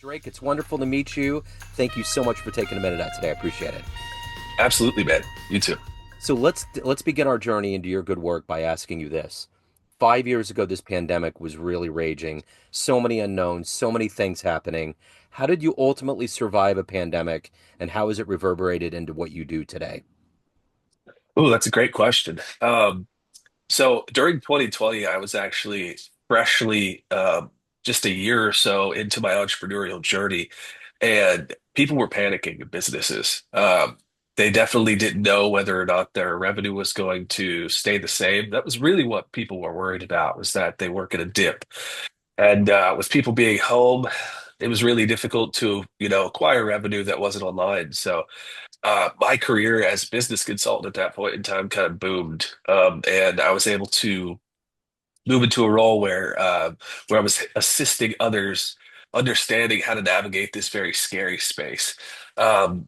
Drake, it's wonderful to meet you. Thank you so much for taking a minute out today. I appreciate it. Absolutely, man. You too. So let's begin our journey into your good work by asking you this. 5 years ago, this pandemic was really raging. So many unknowns, so many things happening. How did you ultimately survive a pandemic, and how has it reverberated into what you do today? Oh, that's a great question. So during 2020, I was actually freshly just a year or so into my entrepreneurial journey, and people were panicking in businesses. They definitely didn't know whether or not their revenue was going to stay the same. That was really what people were worried about, was that they weren't going to dip. And with people being home, it was really difficult to, acquire revenue that wasn't online. So my career as a business consultant at that point in time kind of boomed, and I was able to move into a role where I was assisting others understanding how to navigate this very scary space. And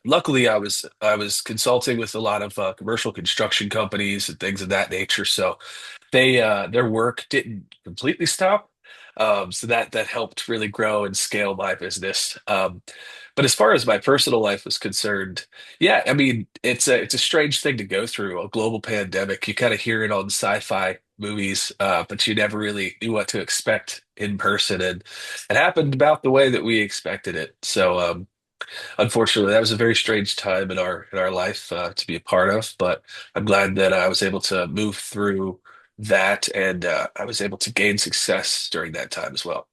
luckily, I was consulting with a lot of commercial construction companies and things of that nature. So their work didn't completely stop. So that helped really grow and scale my business. But as far as my personal life was concerned, yeah, I mean, it's a strange thing to go through, a global pandemic. You kind of hear it on sci-fi movies, but you never really knew what to expect in person, and it happened about the way that we expected it. So, unfortunately, that was a very strange time in our life to be a part of. But I'm glad that I was able to move through that, and I was able to gain success during that time as well.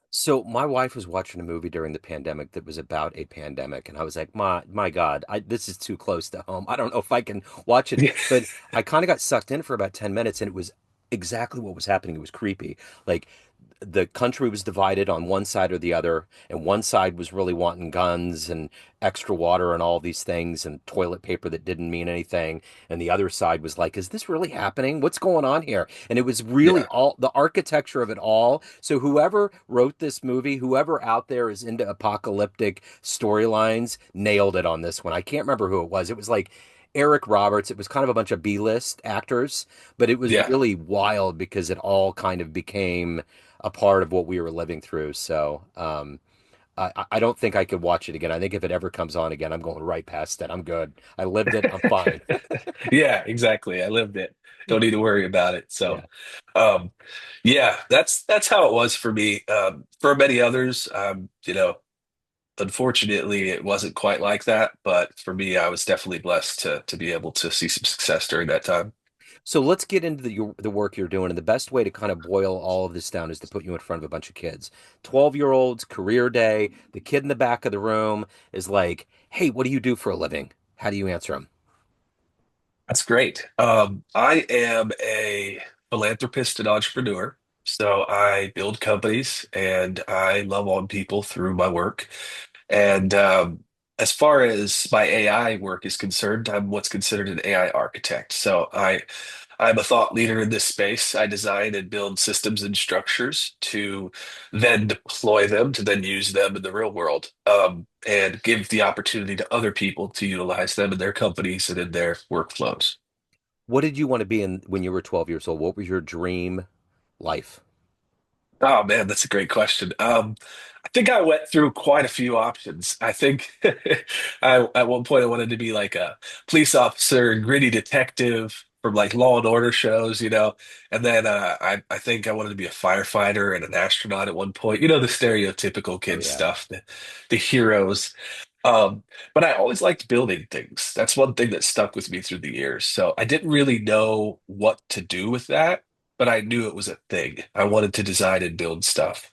So my wife was watching a movie during the pandemic that was about a pandemic, and I was like, my God, this is too close to home. I don't know if I can watch it." But I kind of got sucked in for about 10 minutes, and it was exactly what was happening. It was creepy. Like the country was divided on one side or the other, and one side was really wanting guns and extra water and all these things and toilet paper that didn't mean anything, and the other side was like, is this really happening? What's going on here? And it was really Yeah. all the architecture of it all. So whoever wrote this movie, whoever out there is into apocalyptic storylines, nailed it on this one. I can't remember who it was. It was like Eric Roberts. It was kind of a bunch of B-list actors, but it was Yeah. really wild because it all kind of became a part of what we were living through. So I don't think I could watch it again. I think if it ever comes on again, I'm going right past it. I'm good. I lived it. I'm fine. Yeah, exactly. I lived it. Don't need to worry about it. So, Yeah. um, yeah, that's how it was for me. For many others, unfortunately, it wasn't quite like that. But for me, I was definitely blessed to be able to see some success during that time. So let's get into the work you're doing. And the best way to kind of boil all of this down is to put you in front of a bunch of kids. 12-year-olds, career day. The kid in the back of the room is like, hey, what do you do for a living? How do you answer them? That's great. I am a philanthropist and entrepreneur. So I build companies and I love on people through my work. And as far as my AI work is concerned, I'm what's considered an AI architect. I'm a thought leader in this space. I design and build systems and structures to then deploy them, to then use them in the real world, and give the opportunity to other people to utilize them in their companies and in their workflows. What did you want to be in when you were 12 years old? What was your dream life? Oh man, that's a great question. I think I went through quite a few options. I think at one point I wanted to be like a police officer, gritty detective from like Law and Order shows, and then I think I wanted to be a firefighter and an astronaut at one point. The stereotypical Oh kid yeah. stuff, the heroes. Um, but I always liked building things. That's one thing that stuck with me through the years. So I didn't really know what to do with that, but I knew it was a thing. I wanted to design and build stuff.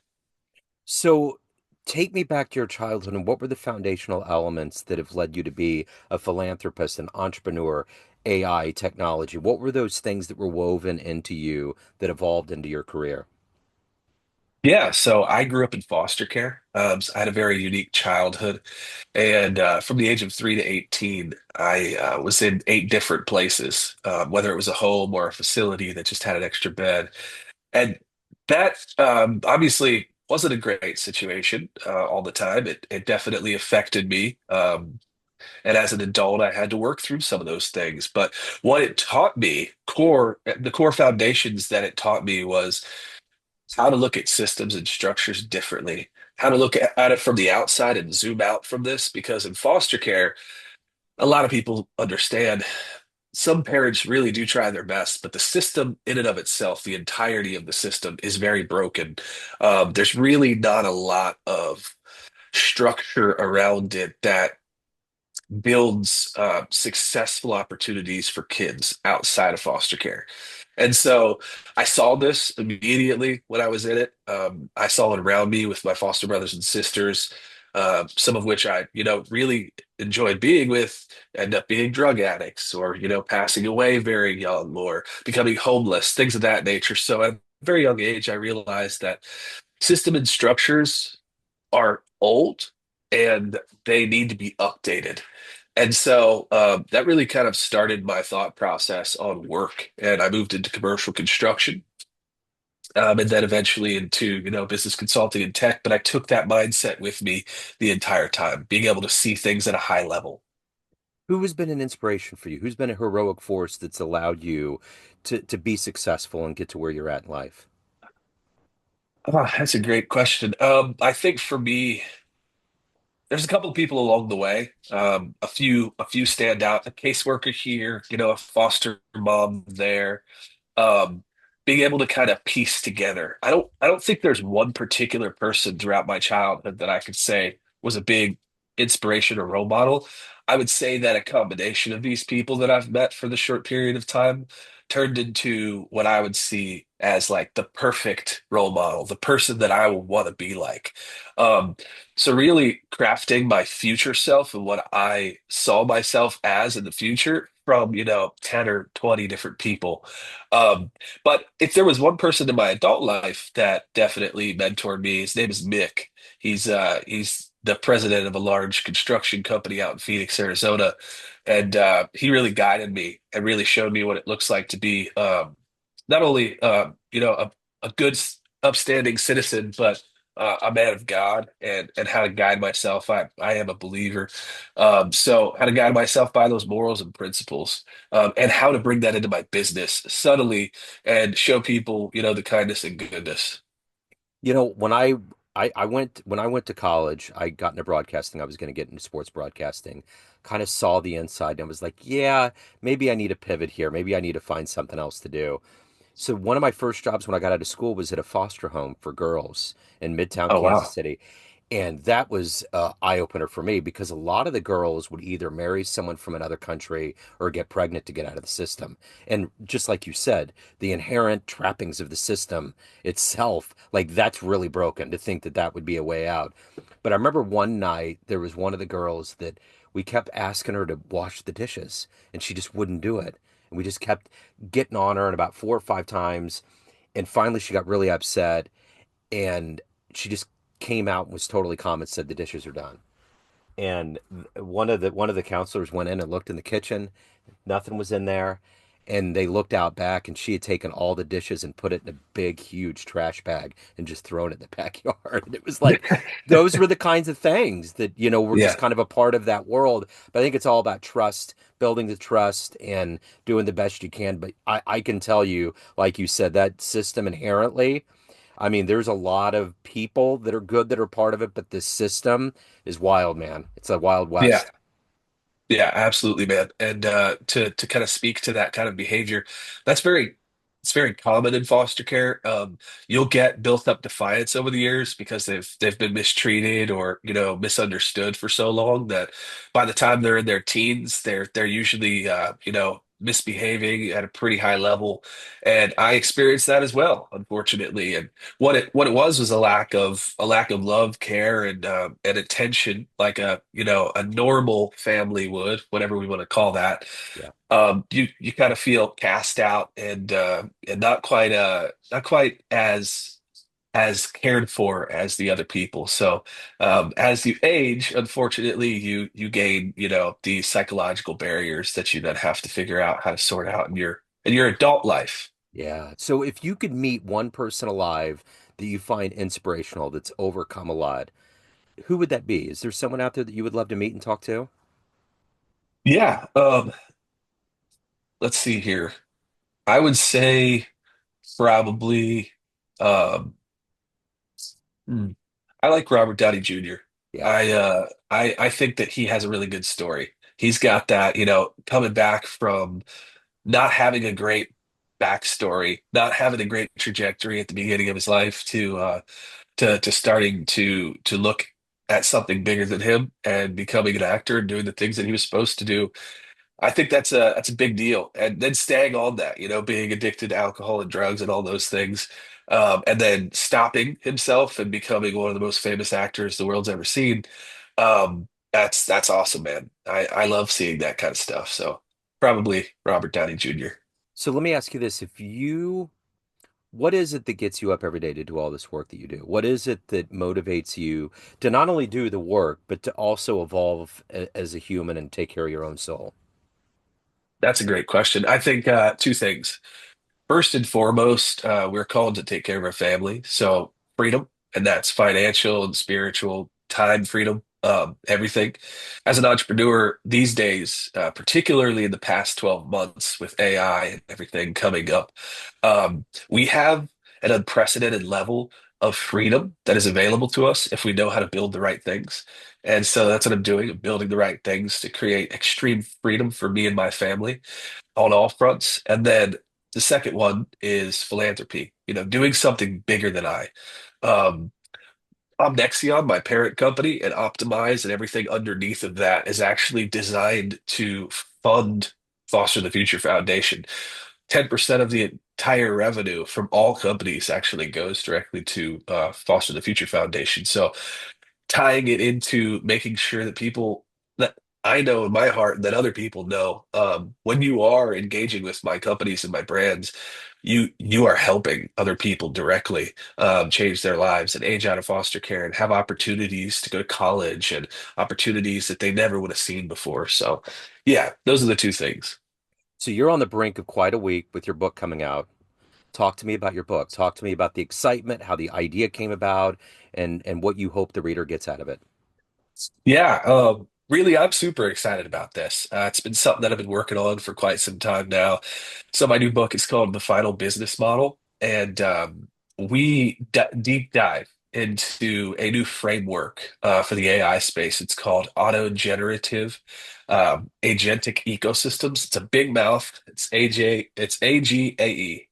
So take me back to your childhood and what were the foundational elements that have led you to be a philanthropist, an entrepreneur, AI, technology? What were those things that were woven into you that evolved into your career? Yeah, so I grew up in foster care. So I had a very unique childhood. And from the age of 3 to 18, I was in 8 different places, whether it was a home or a facility that just had an extra bed. And that obviously wasn't a great situation all the time. It definitely affected me. And as an adult, I had to work through some of those things. But what it taught me, the core foundations that it taught me was how to look at systems and structures differently. how to look at it from the outside and zoom out from this, because in foster care, a lot of people understand some parents really do try their best, but the system in and of itself, the entirety of the system is very broken. There's really not a lot of structure around it that builds successful opportunities for kids outside of foster care. And so I saw this immediately when I was in it. I saw it around me with my foster brothers and sisters, some of which I, really enjoyed being with, end up being drug addicts or, passing away very young or becoming homeless, things of that nature. So at a very young age, I realized that system and structures are old and they need to be updated. And so that really kind of started my thought process on work. And I moved into commercial construction, and then eventually into, business consulting and tech. But I took that mindset with me the entire time, being able to see things at a high level. Who has been an inspiration for you? Who's been a heroic force that's allowed you to be successful and get to where you're at in life? Oh, that's a great question. I think for me, there's a couple of people along the way. A few stand out. A caseworker here, a foster mom there, um, being able to kind of piece together. I don't think there's one particular person throughout my childhood that I could say was a big inspiration or role model. I would say that a combination of these people that I've met for the short period of time turned into what I would see as like the perfect role model, the person that I would want to be like. Um, so really crafting my future self and what I saw myself as in the future from, 10 or 20 different people. Um, but if there was one person in my adult life that definitely mentored me, his name is Mick. He's the president of a large construction company out in Phoenix, Arizona, and he really guided me and really showed me what it looks like to be not only a good, upstanding citizen, but a man of God, and how to guide myself. I am a believer, so how to guide myself by those morals and principles, and how to bring that into my business subtly and show people, the kindness and goodness. When I went to college, I got into broadcasting. I was going to get into sports broadcasting. Kind of saw the inside and was like, yeah, maybe I need a pivot here. Maybe I need to find something else to do. So one of my first jobs when I got out of school was at a foster home for girls in Midtown Oh Kansas wow. City. And that was an eye opener for me because a lot of the girls would either marry someone from another country or get pregnant to get out of the system. And just like you said, the inherent trappings of the system itself, like that's really broken to think that that would be a way out. But I remember one night there was one of the girls that we kept asking her to wash the dishes and she just wouldn't do it. And we just kept getting on her and about 4 or 5 times. And finally she got really upset and she just came out and was totally calm and said the dishes are done. And one of the counselors went in and looked in the kitchen. Nothing was in there. And they looked out back and she had taken all the dishes and put it in a big, huge trash bag and just thrown it in the backyard. And it was like, those were the kinds of things that, were just Yeah. kind of a part of that world. But I think it's all about trust, building the trust and doing the best you can. But I can tell you, like you said, that system inherently, I mean, there's a lot of people that are good that are part of it, but this system is wild, man. It's a wild Yeah. west. Yeah, absolutely, man. And to kind of speak to that kind of behavior, that's very it's very common in foster care. You'll get built up defiance over the years because they've been mistreated or misunderstood for so long that by the time they're in their teens, they're usually misbehaving at a pretty high level. And I experienced that as well, unfortunately. And what it was a lack of love, care, and attention, like a normal family would, whatever we want to call that. Yeah. You kind of feel cast out and not quite as cared for as the other people. So as you age, unfortunately, you gain these psychological barriers that you then have to figure out how to sort out in your adult life. Yeah. So if you could meet one person alive that you find inspirational that's overcome a lot, who would that be? Is there someone out there that you would love to meet and talk to? Yeah. Let's see here. I would say probably. Um, hmm, I like Robert Downey Jr. Yeah. I think that he has a really good story. He's got that, coming back from not having a great backstory, not having a great trajectory at the beginning of his life to starting to look at something bigger than him and becoming an actor and doing the things that he was supposed to do. I think that's a big deal. And then staying on that, being addicted to alcohol and drugs and all those things, and then stopping himself and becoming one of the most famous actors the world's ever seen. That's awesome, man. I love seeing that kind of stuff. So probably Robert Downey Jr. So let me ask you this. What is it that gets you up every day to do all this work that you do? What is it that motivates you to not only do the work, but to also evolve as a human and take care of your own soul? That's a great question. I think two things. First and foremost, we're called to take care of our family. So freedom, and that's financial and spiritual, time freedom, everything. As an entrepreneur these days, particularly in the past 12 months with AI and everything coming up, we have an unprecedented level of freedom that is available to us if we know how to build the right things. And so that's what I'm doing. I'm building the right things to create extreme freedom for me and my family on all fronts. And then the second one is philanthropy, doing something bigger than I. Um, Omnexion, my parent company, and Optimize and everything underneath of that is actually designed to fund Foster the Future Foundation. 10% of the entire revenue from all companies actually goes directly to Foster the Future Foundation. So tying it into making sure that people that I know in my heart and that other people know, when you are engaging with my companies and my brands, you are helping other people directly change their lives and age out of foster care and have opportunities to go to college and opportunities that they never would have seen before. So, yeah, those are the two things. So you're on the brink of quite a week with your book coming out. Talk to me about your book. Talk to me about the excitement, how the idea came about, and what you hope the reader gets out of it. Yeah, really, I'm super excited about this. It's been something that I've been working on for quite some time now. So my new book is called The Final Business Model, and we d deep dive into a new framework for the AI space. It's called auto-generative agentic ecosystems. It's a big mouth. It's AGAE.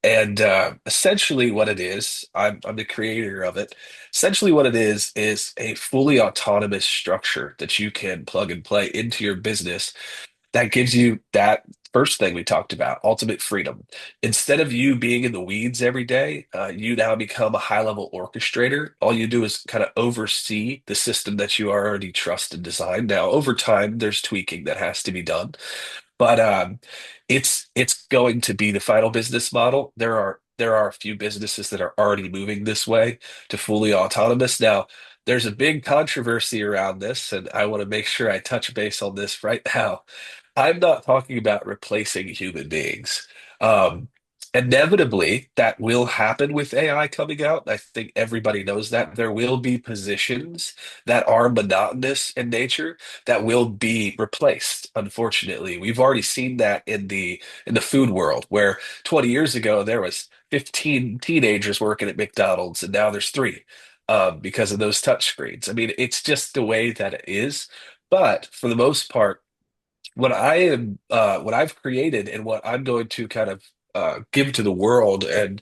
And essentially, what it is, I'm the creator of it. Essentially, what it is a fully autonomous structure that you can plug and play into your business that gives you that first thing we talked about, ultimate freedom. Instead of you being in the weeds every day, you now become a high-level orchestrator. All you do is kind of oversee the system that you already trust and design. Now, over time, there's tweaking that has to be done. But it's going to be the final business model. There are a few businesses that are already moving this way to fully autonomous. Now, there's a big controversy around this, and I want to make sure I touch base on this right now. I'm not talking about replacing human beings. Um, Inevitably, that will happen with AI coming out. I think everybody knows that there will be positions that are monotonous in nature that will be replaced. Unfortunately, we've already seen that in the food world, where 20 years ago there was 15 teenagers working at McDonald's, and now there's three because of those touch screens. I mean, it's just the way that it is. But for the most part, what I've created and what I'm going to kind of give to the world, and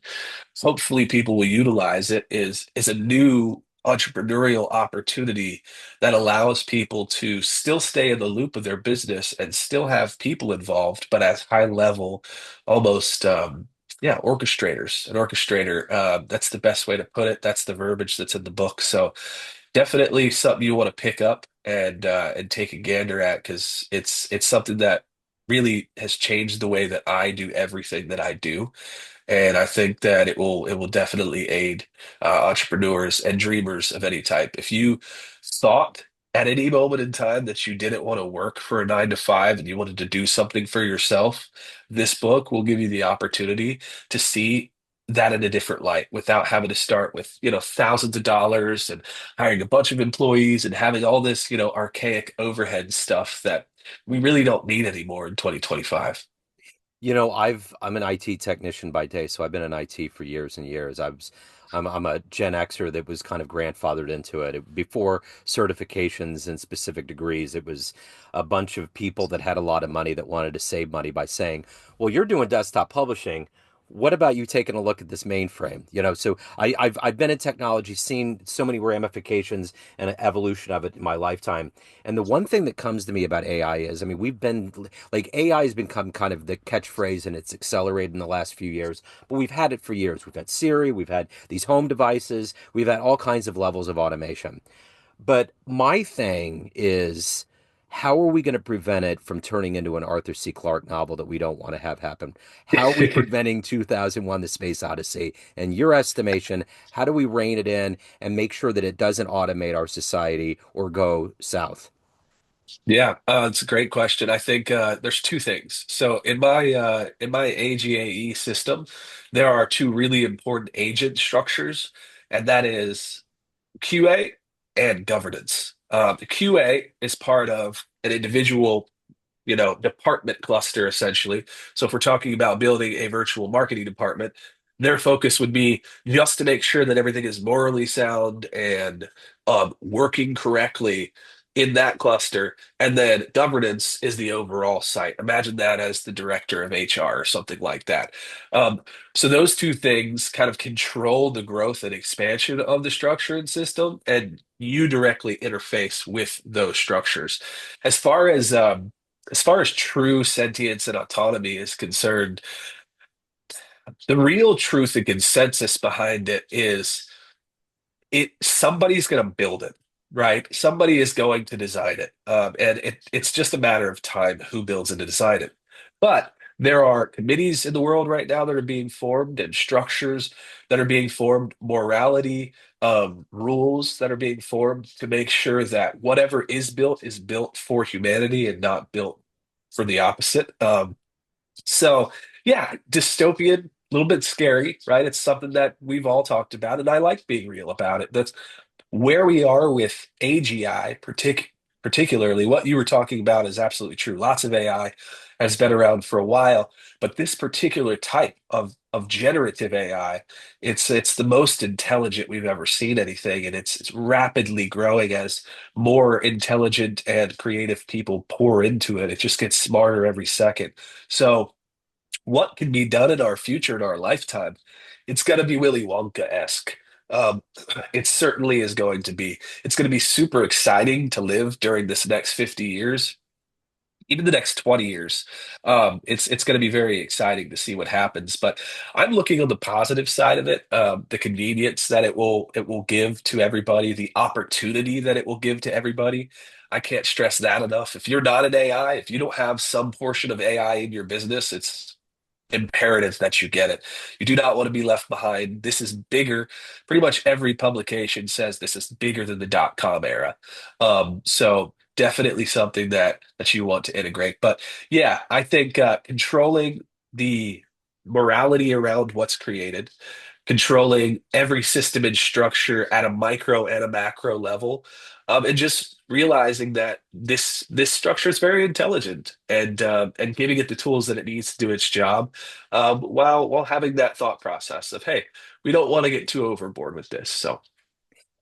hopefully people will utilize it, is a new entrepreneurial opportunity that allows people to still stay in the loop of their business and still have people involved, but at high level, almost yeah, orchestrators. An orchestrator, that's the best way to put it. That's the verbiage that's in the book. So definitely something you want to pick up and take a gander at because it's something that really has changed the way that I do everything that I do. And I think that it will definitely aid entrepreneurs and dreamers of any type. If you thought at any moment in time that you didn't want to work for a 9 to 5 and you wanted to do something for yourself, this book will give you the opportunity to see that in a different light without having to start with, thousands of dollars and hiring a bunch of employees and having all this, archaic overhead stuff that we really don't need anymore in 2025. I'm an IT technician by day, so I've been in IT for years and years. I'm a Gen Xer that was kind of grandfathered into it. Before certifications and specific degrees, it was a bunch of people that had a lot of money that wanted to save money by saying, "Well, you're doing desktop publishing. What about you taking a look at this mainframe?" So I've been in technology, seen so many ramifications and an evolution of it in my lifetime. And the one thing that comes to me about AI is, I mean, we've been like AI has become kind of the catchphrase, and it's accelerated in the last few years. But we've had it for years. We've had Siri, we've had these home devices, we've had all kinds of levels of automation. But my thing is, how are we going to prevent it from turning into an Arthur C. Clarke novel that we don't want to have happen? How are we preventing 2001: The Space Odyssey? In your estimation, how do we rein it in and make sure that it doesn't automate our society or go south? Yeah, it's a great question. I think there's two things. So in my AGAE system, there are two really important agent structures, and that is QA and governance. The QA is part of an individual department cluster essentially. So if we're talking about building a virtual marketing department, their focus would be just to make sure that everything is morally sound and working correctly in that cluster. And then governance is the overall site. Imagine that as the director of HR or something like that. Um, so those two things kind of control the growth and expansion of the structure and system, and you directly interface with those structures. As far as as far as true sentience and autonomy is concerned, the real truth and consensus behind it is somebody's going to build it, right? Somebody is going to design it, and it's just a matter of time who builds it and design it. But there are committees in the world right now that are being formed and structures that are being formed, morality, rules that are being formed to make sure that whatever is built for humanity and not built for the opposite. So yeah, dystopian, a little bit scary, right? It's something that we've all talked about, and I like being real about it. That's where we are with AGI, particularly what you were talking about is absolutely true. Lots of AI has been around for a while, but this particular type of generative AI, it's the most intelligent we've ever seen anything, and it's rapidly growing as more intelligent and creative people pour into it. It just gets smarter every second. So what can be done in our future in our lifetime, it's going to be Willy Wonka-esque. Um, it certainly is going to be. It's going to be super exciting to live during this next 50 years, even the next 20 years. It's going to be very exciting to see what happens. But I'm looking on the positive side of it, the convenience that it will give to everybody, the opportunity that it will give to everybody. I can't stress that enough. If you're not an AI, if you don't have some portion of AI in your business, it's imperative that you get it. You do not want to be left behind. This is bigger. Pretty much every publication says this is bigger than the dot-com era. So definitely something that you want to integrate. But yeah, I think controlling the morality around what's created, controlling every system and structure at a micro and a macro level, and just realizing that this structure is very intelligent and giving it the tools that it needs to do its job, while having that thought process of, hey, we don't want to get too overboard with this. So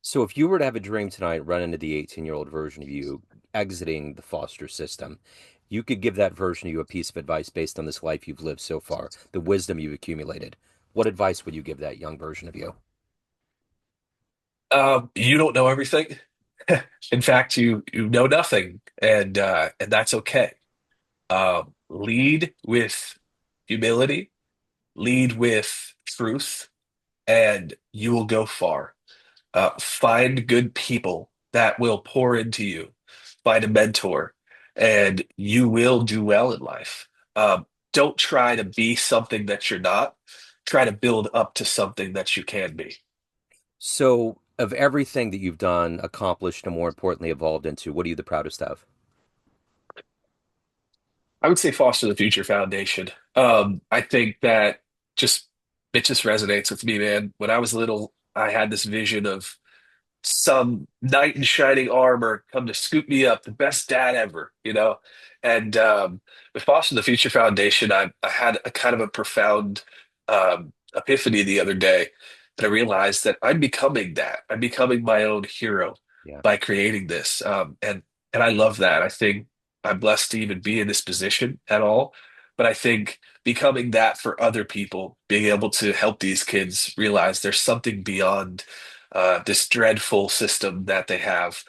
So if you were to have a dream tonight, run into the 18-year-old version of you exiting the foster system, you could give that version of you a piece of advice based on this life you've lived so far, the wisdom you've accumulated. What advice would you give that young version of you? you don't know everything. In fact, you know nothing, and that's okay. Lead with humility, lead with truth, and you will go far. Find good people that will pour into you. Find a mentor, and you will do well in life. Don't try to be something that you're not. Try to build up to something that you can be. So, of everything that you've done, accomplished, and more importantly, evolved into, what are you the proudest of? I would say Foster the Future Foundation. I think that just it just resonates with me, man. When I was little, I had this vision of some knight in shining armor come to scoop me up, the best dad ever, you know? And with Foster the Future Foundation, I had a kind of a profound epiphany the other day. But I realized that I'm becoming that. I'm becoming my own hero Yeah. by creating this. And I love that. I think I'm blessed to even be in this position at all. But I think becoming that for other people, being able to help these kids realize there's something beyond this dreadful system that they have.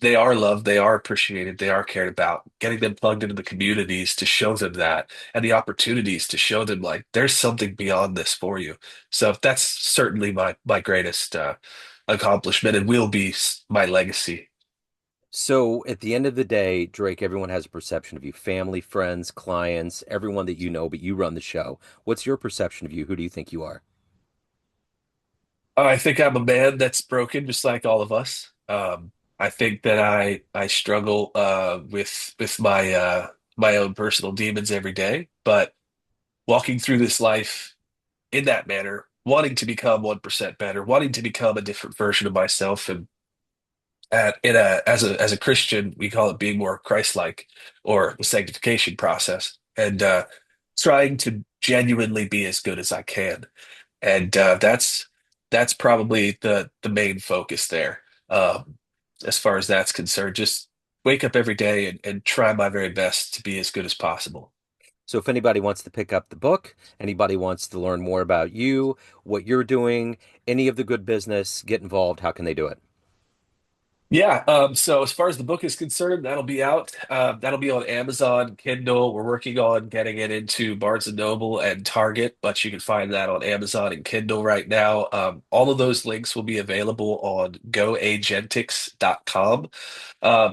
They are loved, they are appreciated, they are cared about. Getting them plugged into the communities to show them that, and the opportunities to show them like there's something beyond this for you. So that's certainly my greatest accomplishment, and will be my legacy. So at the end of the day, Drake, everyone has a perception of you, family, friends, clients, everyone that you know, but you run the show. What's your perception of you? Who do you think you are? I think I'm a man that's broken, just like all of us. I think that I struggle with my own personal demons every day, but walking through this life in that manner, wanting to become 1% better, wanting to become a different version of myself, and as a Christian, we call it being more Christ-like, or the sanctification process, and trying to genuinely be as good as I can. And that's probably the main focus there. As far as that's concerned, just wake up every day and try my very best to be as good as possible. So if anybody wants to pick up the book, anybody wants to learn more about you, what you're doing, any of the good business, get involved, how can they do it? Yeah, so as far as the book is concerned, that'll be out. That'll be on Amazon, Kindle. We're working on getting it into Barnes and Noble and Target, but you can find that on Amazon and Kindle right now. All of those links will be available on goagentics.com,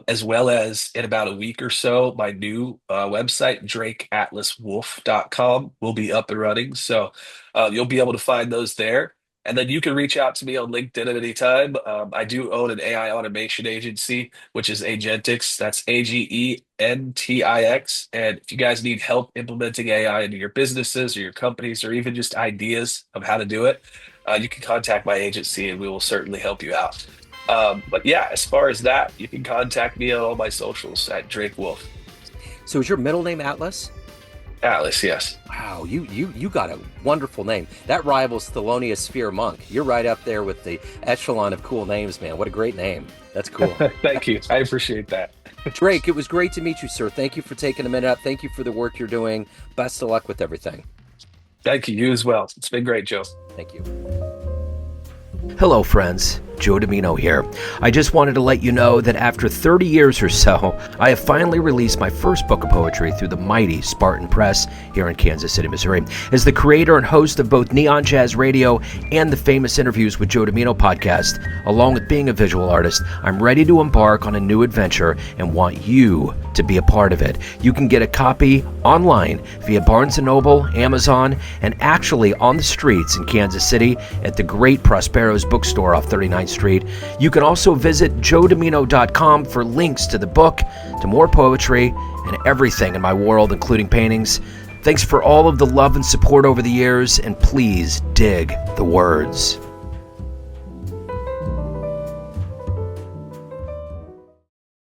as well as in about a week or so, my new website, drakeatlaswolf.com, will be up and running. So you'll be able to find those there. And then you can reach out to me on LinkedIn at any time. I do own an AI automation agency, which is Agentix. That's Agentix. And if you guys need help implementing AI into your businesses or your companies, or even just ideas of how to do it, you can contact my agency and we will certainly help you out. But yeah, as far as that, you can contact me on all my socials at Drake Wolfe. So is your middle name Atlas? Atlas, yes. Wow, you got a wonderful name. That rivals Thelonious Sphere Monk. You're right up there with the echelon of cool names, man. What a great name. That's cool. Thank you. I appreciate that. Drake, it was great to meet you, sir. Thank you for taking a minute up. Thank you for the work you're doing. Best of luck with everything. Thank you. You as well. It's been great, Joe. Thank you. Hello, friends. Joe Dimino here. I just wanted to let you know that after 30 years or so, I have finally released my first book of poetry through the mighty Spartan Press here in Kansas City, Missouri. As the creator and host of both Neon Jazz Radio and the Famous Interviews with Joe Dimino podcast, along with being a visual artist, I'm ready to embark on a new adventure and want you to be a part of it. You can get a copy online via Barnes & Noble, Amazon, and actually on the streets in Kansas City at the great Prospero's bookstore off 39th Street. You can also visit joedimino.com for links to the book, to more poetry, and everything in my world, including paintings. Thanks for all of the love and support over the years, and please dig the words.